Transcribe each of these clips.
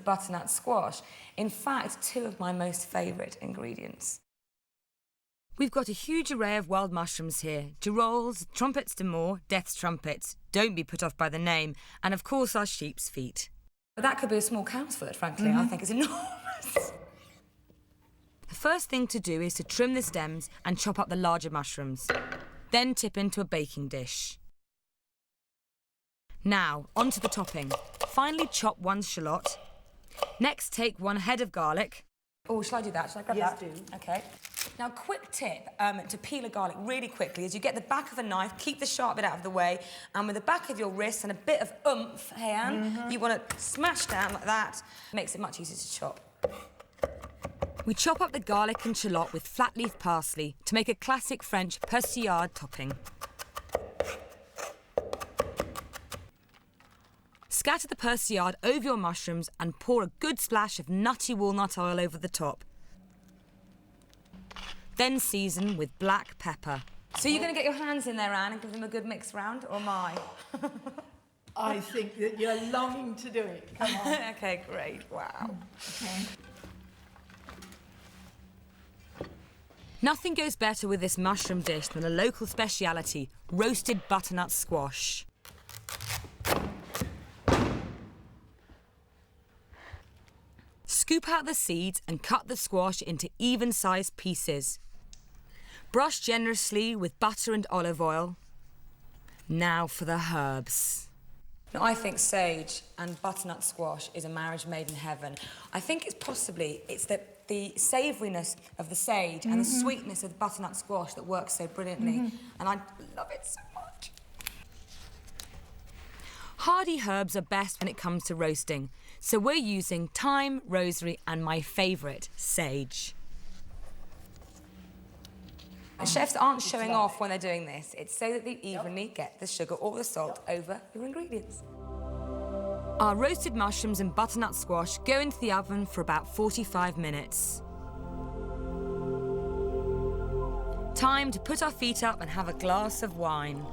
butternut squash. In fact, two of my most favourite ingredients. We've got a huge array of wild mushrooms here. Girolles, trumpets de Moor, death's trumpets. Don't be put off by the name. And of course our sheep's feet. But that could be a small cow's foot, frankly. I think it's enormous. The first thing to do is to trim the stems and chop up the larger mushrooms. Then tip into a baking dish. Now, onto the topping. Finely chop one shallot. Next, take 1 head of garlic. Oh, shall I do that? Shall I grab Yes, that? do. OK. Now, quick tip to peel a garlic really quickly is you get the back of a knife, keep the sharp bit out of the way, and with the back of your wrist and a bit of oomph, hey, Anne, you want to smash down like that. Makes it much easier to chop. We chop up the garlic and shallot with flat leaf parsley to make a classic French persillade topping. Scatter the persillade over your mushrooms and pour a good splash of nutty walnut oil over the top. Then season with black pepper. So you're going to get your hands in there, Anne, and give them a good mix round, or am I? I think that you're longing to do it. Come on. OK, great. Wow. Okay. Nothing goes better with this mushroom dish than a local speciality, roasted butternut squash. Scoop out the seeds and cut the squash into even-sized pieces. Brush generously with butter and olive oil. Now for the herbs. Now, I think sage and butternut squash is a marriage made in heaven. I think it's the savouriness of the sage and the sweetness of the butternut squash that works so brilliantly. And I love it so much. Hardy herbs are best when it comes to roasting, so we're using thyme, rosemary and my favourite, sage. Chefs aren't showing off when they're doing this. It's so that they evenly get the sugar or the salt over your ingredients. Our roasted mushrooms and butternut squash go into the oven for about 45 minutes. Time to put our feet up and have a glass of wine.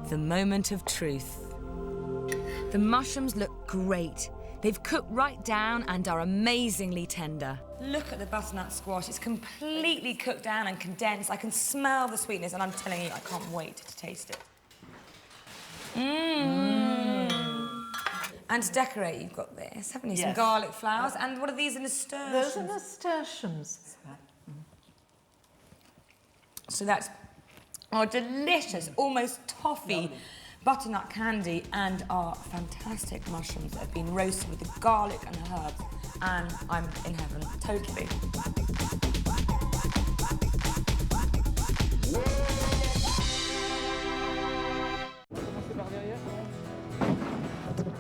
The moment of truth. The mushrooms look great. They've cooked right down and are amazingly tender. Look at the butternut squash. It's completely cooked down and condensed. I can smell the sweetness, and I'm telling you, I can't wait to taste it. And to decorate, you've got this, haven't you? Some garlic flowers. And what are these, nasturtiums? Those are nasturtiums. So that's our delicious, almost toffee butternut candy and our fantastic mushrooms that have been roasted with the garlic and the herbs. And I'm in heaven, totally.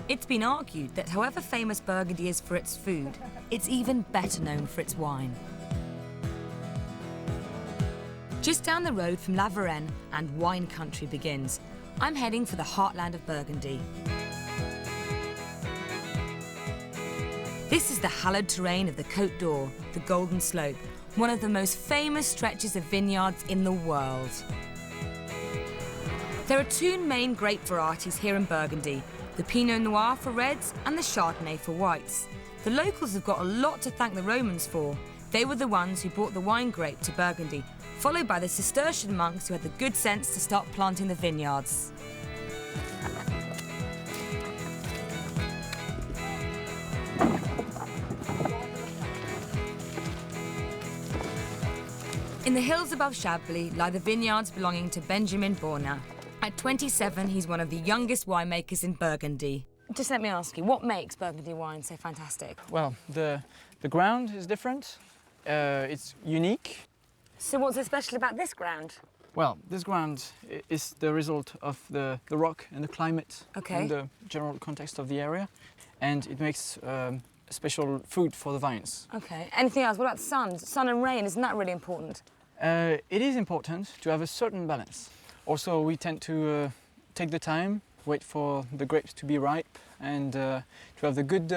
It's been argued that however famous Burgundy is for its food, it's even better known for its wine. Just down the road from La Varenne and wine country begins. I'm heading for the heartland of Burgundy. This is the hallowed terrain of the Côte d'Or, the Golden Slope, one of the most famous stretches of vineyards in the world. There are two main grape varieties here in Burgundy, the Pinot Noir for reds and the Chardonnay for whites. The locals have got a lot to thank the Romans for. They were the ones who brought the wine grape to Burgundy, followed by the Cistercian monks who had the good sense to start planting the vineyards. In the hills above Chablis lie the vineyards belonging to Benjamin Borna. At 27, he's one of the youngest winemakers in Burgundy. Just let me ask you, what makes Burgundy wine so fantastic? Well, the ground is different. It's unique. So what's so special about this ground? Well, this ground is the result of the rock and the climate and the general context of the area, and it makes special food for the vines. Okay. Anything else? What about the sun? Sun and rain, isn't that really important? It is important to have a certain balance. Also, we tend to take the time, wait for the grapes to be ripe, and to have the good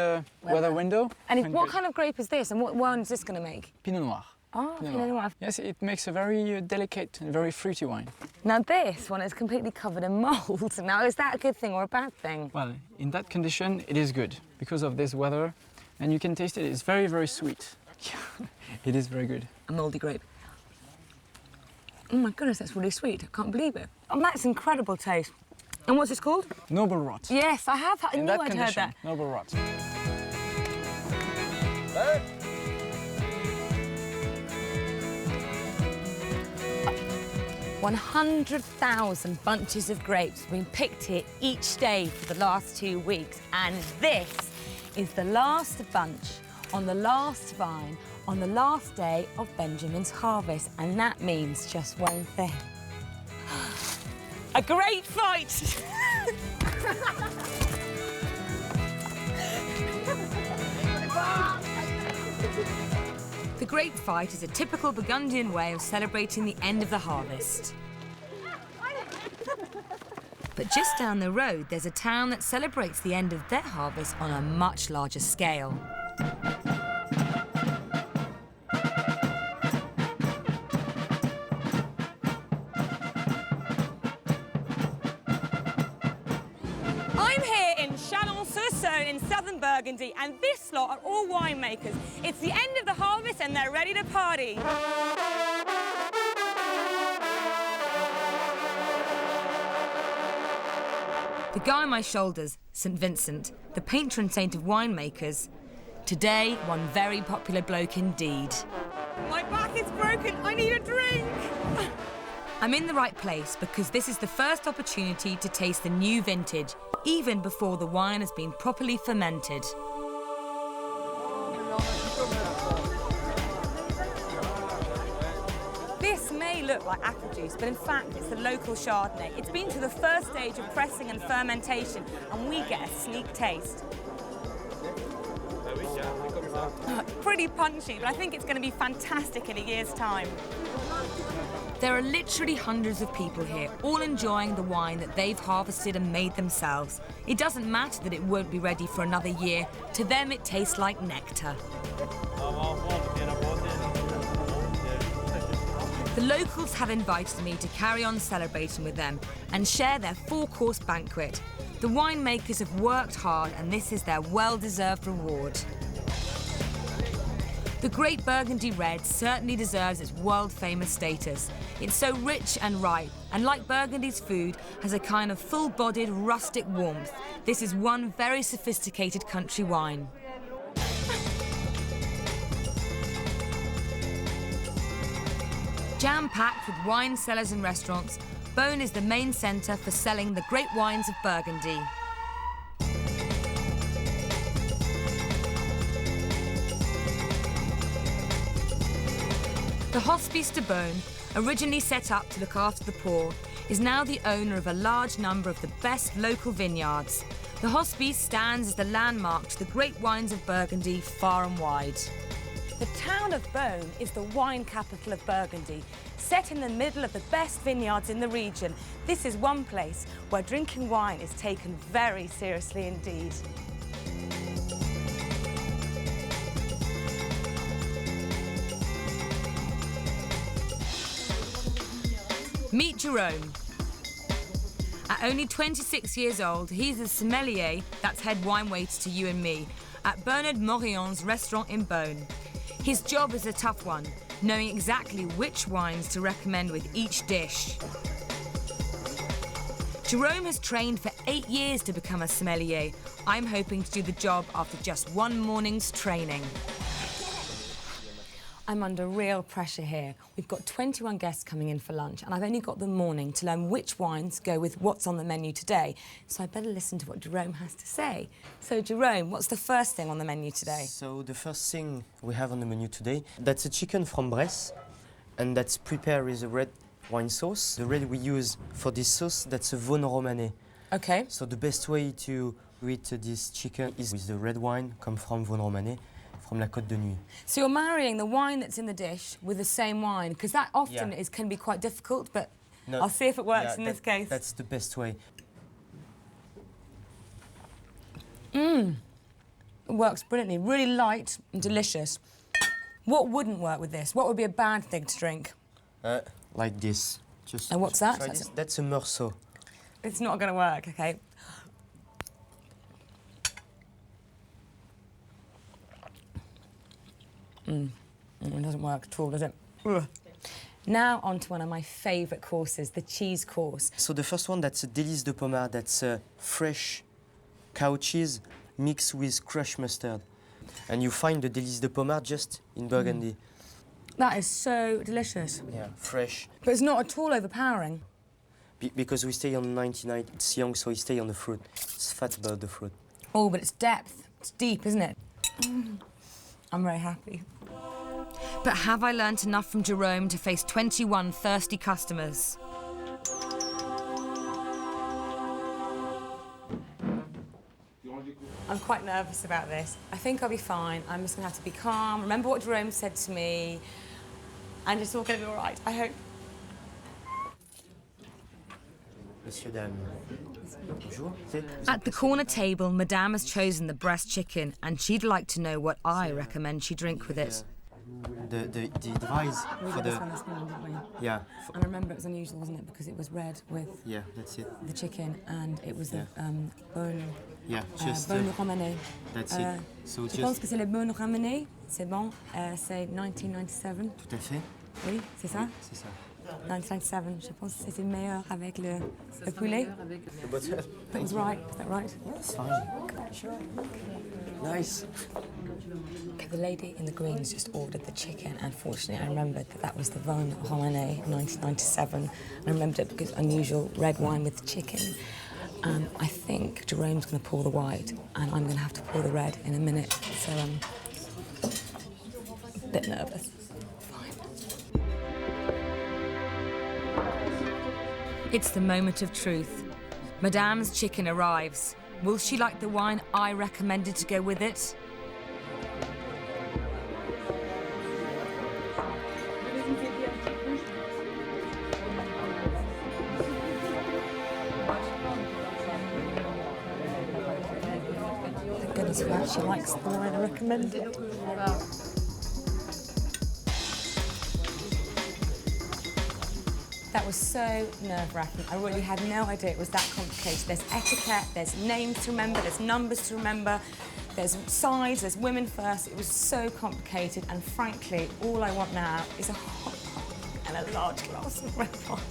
weather window. And what kind of grape is this, and what wine is this going to make? Pinot Noir. Oh, Pinot Pinot Noir. Noir. Yes, it makes a very delicate and very fruity wine. Now this one is completely covered in mould. Now is that a good thing or a bad thing? Well, in that condition, it is good because of this weather, and you can taste it. It's very, very sweet. It is very good. A mouldy grape. Oh my goodness, that's really sweet. I can't believe it. Oh, that's incredible taste. And what's this called? Noble rot. Yes, I have. I In knew that I'd condition, heard that. noble rot. 100,000 bunches of grapes have been picked here each day for the last 2 weeks. And this is the last bunch on the last vine on the last day of Benjamin's harvest. And that means just one thing. A great fight! The grape fight is a typical Burgundian way of celebrating the end of the harvest. But just down the road, there's a town that celebrates the end of their harvest on a much larger scale. I'm here in Chalon-sur-Saône in southern Burgundy, and this lot are all winemakers. It's the end of the harvest and they're ready to party. The guy on my shoulders, St. Vincent, the patron saint of winemakers. Today, one very popular bloke indeed. My back is broken, I need a drink! I'm in the right place because this is the first opportunity to taste the new vintage, even before the wine has been properly fermented. This may look like apple juice, but in fact it's the local Chardonnay. It's been through the first stage of pressing and fermentation, and we get a sneak taste. Pretty punchy, but I think it's going to be fantastic in a year's time. There are literally hundreds of people here, all enjoying the wine that they've harvested and made themselves. It doesn't matter that it won't be ready for another year. To them, it tastes like nectar. The locals have invited me to carry on celebrating with them and share their 4-course banquet. The winemakers have worked hard, and this is their well-deserved reward. The Great Burgundy Red certainly deserves its world-famous status. It's so rich and ripe, and like Burgundy's food, has a kind of full-bodied, rustic warmth. This is one very sophisticated country wine. Jam-packed with wine cellars and restaurants, Beaune is the main centre for selling the great wines of Burgundy. The Hospice de Beaune, originally set up to look after the poor, is now the owner of a large number of the best local vineyards. The Hospice stands as the landmark to the great wines of Burgundy far and wide. The town of Beaune is the wine capital of Burgundy. Set in the middle of the best vineyards in the region, this is one place where drinking wine is taken very seriously indeed. Meet Jerome. At only 26 years old, he's a sommelier, that's head wine waiter to you and me, at Bernard Morillon's restaurant in Beaune. His job is a tough one, knowing exactly which wines to recommend with each dish. Jerome has trained for 8 years to become a sommelier. I'm hoping to do the job after just one morning's training. I'm under real pressure here. We've got 21 guests coming in for lunch, and I've only got the morning to learn which wines go with what's on the menu today. So I better listen to what Jerome has to say. So Jerome, what's the first thing on the menu today? So the first thing we have on the menu today, that's a chicken from Bresse, and that's prepared with a red wine sauce. The red we use for this sauce, that's a Vosne Romanée. Okay. So the best way to eat this chicken is with the red wine, come from Vosne Romanée, from La Côte de Nuit. So you're marrying the wine that's in the dish with the same wine, because that often Yeah. can be quite difficult, but No, I'll see if it works yeah, in this case. That's the best way. It works brilliantly, really light and delicious. What wouldn't work with this? What would be a bad thing to drink? Like this. Just And what's that? try this. That's a Meursault. It's not going to work, OK? It doesn't work at all, does it? Ugh. Now on to one of my favourite courses, the cheese course. So the first one, that's a délice de pommard. That's fresh cow cheese mixed with crushed mustard. And you find the délice de pommard just in Burgundy. That is so delicious. Yeah, fresh. But it's not at all overpowering. Because we stay on 99, it's young, so we stay on the fruit. It's fat about the fruit. Oh, but it's depth. It's deep, isn't it? I'm very happy. But have I learnt enough from Jerome to face 21 thirsty customers? I'm quite nervous about this. I think I'll be fine. I'm just going to have to be calm. Remember what Jerome said to me. And it's all going to be all right, I hope. Monsieur, dame. Bonjour. At the corner table, Madame has chosen the breast chicken, and she'd like to know what I recommend she drink with it. The advice We for did this the... one this morning, didn't we? Yeah. And remember, it was unusual, wasn't it? Because it was red with Yeah, that's it. the chicken, and it was the bone, Yeah, just... bone ramené. that's it. So Je pense just... que c'est le bone ramené. C'est bon. C'est 1997. Tout à fait. Oui, c'est ça? C'est ça. 1997. Je pense que c'était meilleur avec le poulet. That was right. Is that right? It's fine. Nice. Okay, the lady in the greens just ordered the chicken, and fortunately I remembered that that was the Vin Romanée 1997. And I remembered it because unusual red wine with chicken. I think Jerome's going to pour the white, and I'm going to have to pour the red in a minute. So I'm a bit nervous. Fine. It's the moment of truth. Madame's chicken arrives. Will she like the wine I recommended to go with it? Thank goodness for that. She likes the wine I recommended. That was so nerve-wracking. I really had no idea it was that complicated. There's etiquette, there's names to remember, there's numbers to remember, there's sides, there's women first. It was so complicated, and frankly, all I want now is a hot dog and a large glass of red wine.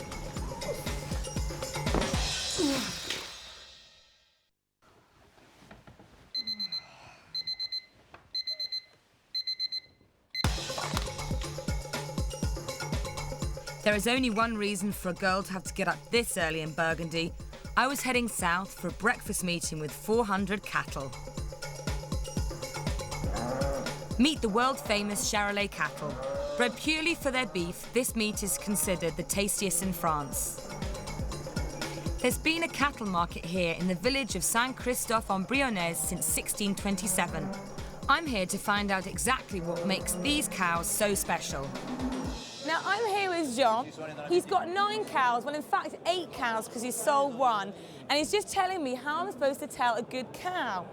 There is only one reason for a girl to have to get up this early in Burgundy. I was heading south for a breakfast meeting with 400 cattle. Meet the world-famous Charolais cattle. Bred purely for their beef, this meat is considered the tastiest in France. There's been a cattle market here in the village of Saint-Christophe-en-Brionnais since 1627. I'm here to find out exactly what makes these cows so special. Now, I'm here with Jean. He's got 9 cows, well, in fact, 8 cows, because he's sold 1. And he's just telling me how I'm supposed to tell a good cow.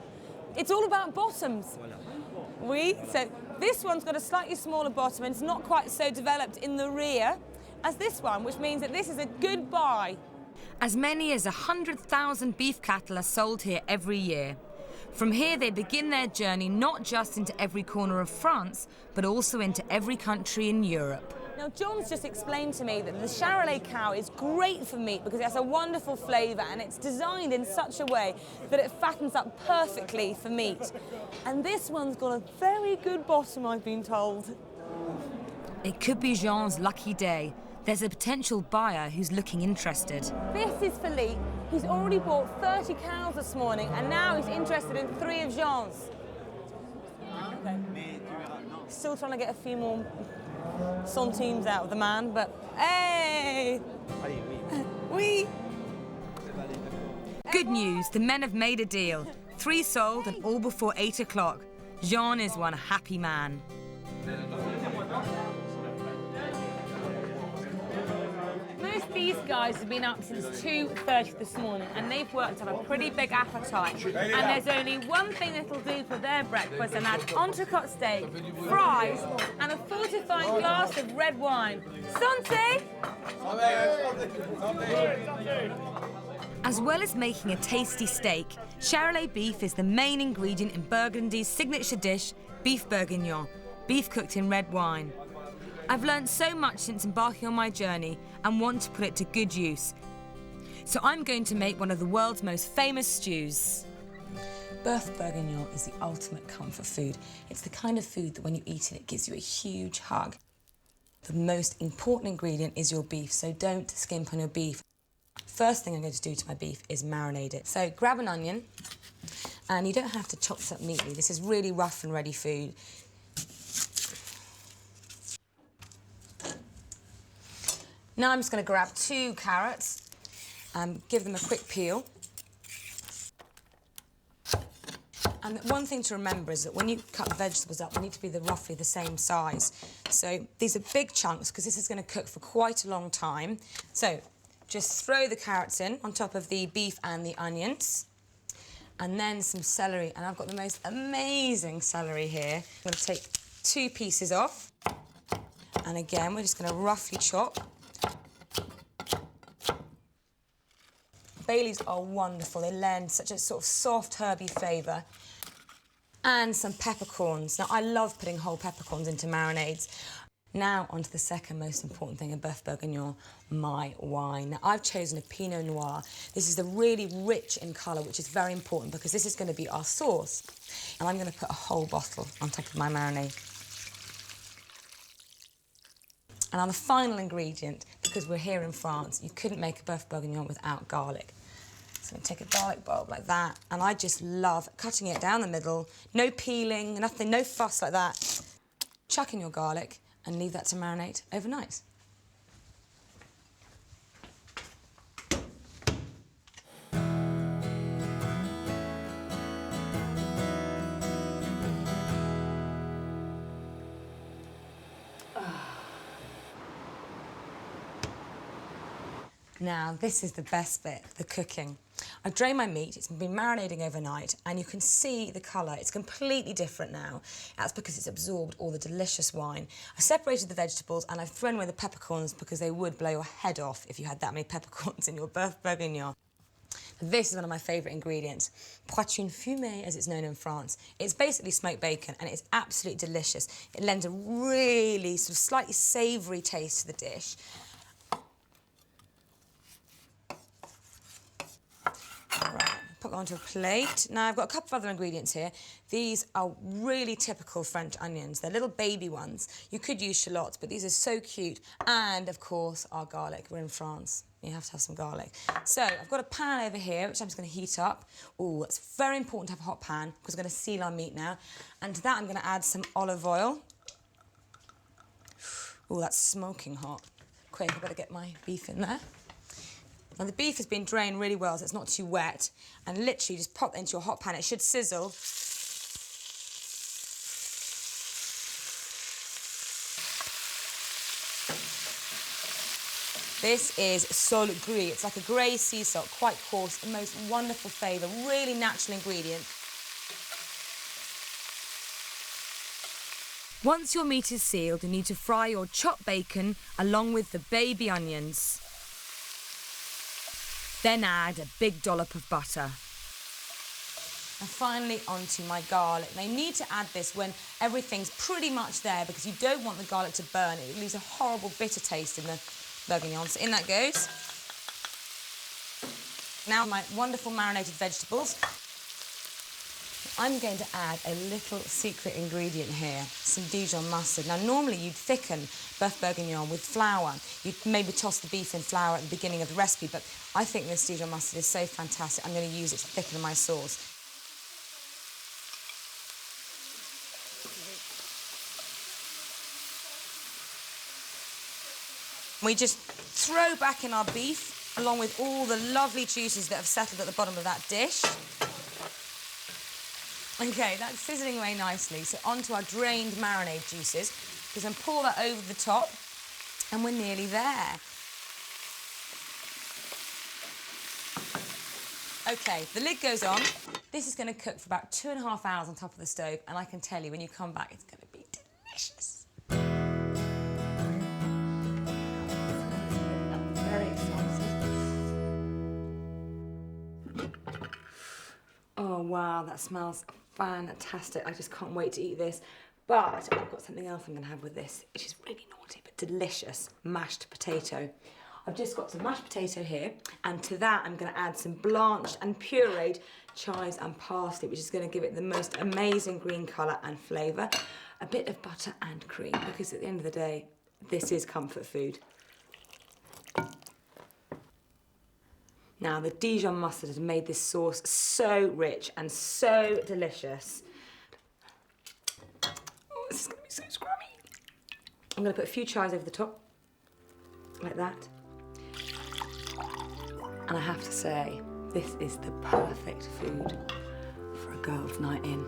It's all about bottoms. Oui, so this one's got a slightly smaller bottom and it's not quite so developed in the rear as this one, which means that this is a good buy. As many as 100,000 beef cattle are sold here every year. From here, they begin their journey not just into every corner of France, but also into every country in Europe. Now, John's just explained to me that the Charolais cow is great for meat because it has a wonderful flavour and it's designed in such a way that it fattens up perfectly for meat. And this one's got a very good bottom, I've been told. It could be Jean's lucky day. There's a potential buyer who's looking interested. This is Philippe. He's already bought 30 cows this morning and now he's interested in 3 of Jean's. Okay. Still trying to get a few more centimes out of the man, but hey! Oui! Good news, the men have made a deal. 3 sold and all before 8 o'clock. Jean is one happy man. Merci! these guys have been up since 2:30 this morning and they've worked on a pretty big appetite. And there's only one thing that'll do for their breakfast, and that's entrecôte steak, fries, and a fortifying glass of red wine. Santé! As well as making a tasty steak, Charolais beef is the main ingredient in Burgundy's signature dish, beef bourguignon, beef cooked in red wine. I've learned so much since embarking on my journey and want to put it to good use. So I'm going to make one of the world's most famous stews. Beef bourguignon is the ultimate comfort food. It's the kind of food that when you eat it, it gives you a huge hug. The most important ingredient is your beef, so don't skimp on your beef. First thing I'm going to do to my beef is marinate it. So grab an onion, and you don't have to chop this up neatly. This is really rough and ready food. Now I'm just going to grab 2 carrots and give them a quick peel. And one thing to remember is that when you cut the vegetables up, they need to be roughly the same size. So these are big chunks because this is going to cook for quite a long time. So just throw the carrots in on top of the beef and the onions. And then some celery. And I've got the most amazing celery here. I'm going to take 2 pieces off. And again, we're just going to roughly chop. Bay leaves are wonderful. They lend such a sort of soft, herby flavour. And some peppercorns. Now, I love putting whole peppercorns into marinades. Now, on to the second most important thing in Beef Bourguignon, my wine. Now, I've chosen a Pinot Noir. This is the really rich in colour, which is very important because this is going to be our sauce. And I'm going to put a whole bottle on top of my marinade. And on the final ingredient, because we're here in France, you couldn't make a Beef Bourguignon without garlic. So I'm going to take a garlic bulb like that, and I just love cutting it down the middle, no peeling, nothing, no fuss like that. Chuck in your garlic and leave that to marinate overnight. Now, this is the best bit, the cooking. I've drained my meat, it's been marinating overnight, and you can see the colour. It's completely different now. That's because it's absorbed all the delicious wine. I separated the vegetables and I've thrown away the peppercorns because they would blow your head off if you had that many peppercorns in your Beef Bourguignon. This is one of my favourite ingredients, poitrine fumée, as it's known in France. It's basically smoked bacon, and it's absolutely delicious. It lends a really sort of slightly savoury taste to the dish. Right, put that onto a plate. Now, I've got a couple of other ingredients here. These are really typical French onions. They're little baby ones. You could use shallots, but these are so cute. And, of course, our garlic. We're in France. You have to have some garlic. So, I've got a pan over here, which I'm just going to heat up. Ooh, it's very important to have a hot pan, because we're going to seal our meat now. And to that, I'm going to add some olive oil. Ooh, that's smoking hot. Quick, I've got to get my beef in there. Now, the beef has been drained really well, so it's not too wet. And literally just pop that into your hot pan. It should sizzle. This is sole gris. It's like a grey sea salt, quite coarse, the most wonderful flavour, really natural ingredient. Once your meat is sealed, you need to fry your chopped bacon along with the baby onions. Then add a big dollop of butter. And finally, onto my garlic. Now, you need to add this when everything's pretty much there because you don't want the garlic to burn. It leaves a horrible bitter taste in the bourguignon. So in that goes. Now, my wonderful marinated vegetables. I'm going to add a little secret ingredient here, some Dijon mustard. Now, normally you'd thicken Beef Bourguignon with flour. You'd maybe toss the beef in flour at the beginning of the recipe, but I think this Dijon mustard is so fantastic, I'm going to use it to thicken my sauce. We just throw back in our beef, along with all the lovely juices that have settled at the bottom of that dish. OK, that's sizzling away nicely. So onto our drained marinade juices. Just pour that over the top, and we're nearly there. Okay, the lid goes on. This is going to cook for about 2.5 hours on top of the stove, and I can tell you, when you come back, it's going to be delicious. I'm very excited. Oh, wow, that smells fantastic. I just can't wait to eat this. But I've got something else I'm going to have with this, which is really naughty but delicious, mashed potato. I've just got some mashed potato here, and to that I'm going to add some blanched and pureed chives and parsley, which is going to give it the most amazing green colour and flavour. A bit of butter and cream, because at the end of the day, this is comfort food. Now, the Dijon mustard has made this sauce so rich and so delicious. Oh, this is going to be so scrummy. I'm going to put a few chives over the top, like that. And I have to say, this is the perfect food for a girls' night in.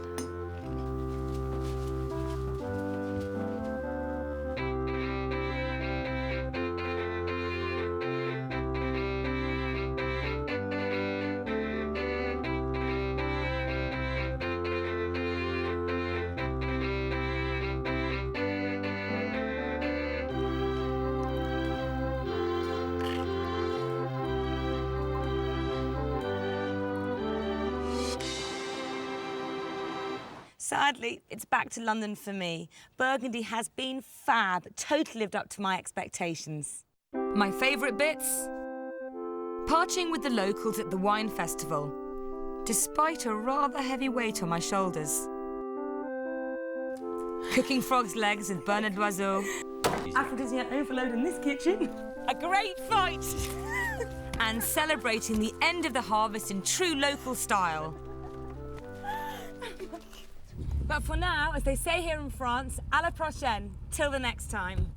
Sadly, it's back to London for me. Burgundy has been fab, totally lived up to my expectations. My favourite bits? Parching with the locals at the wine festival, despite a rather heavy weight on my shoulders. Cooking frog's legs with Bernard Loiseau. Aphrodisiac overload in this kitchen. A great fight! And celebrating the end of the harvest in true local style. But for now, as they say here in France, à la prochaine, till the next time.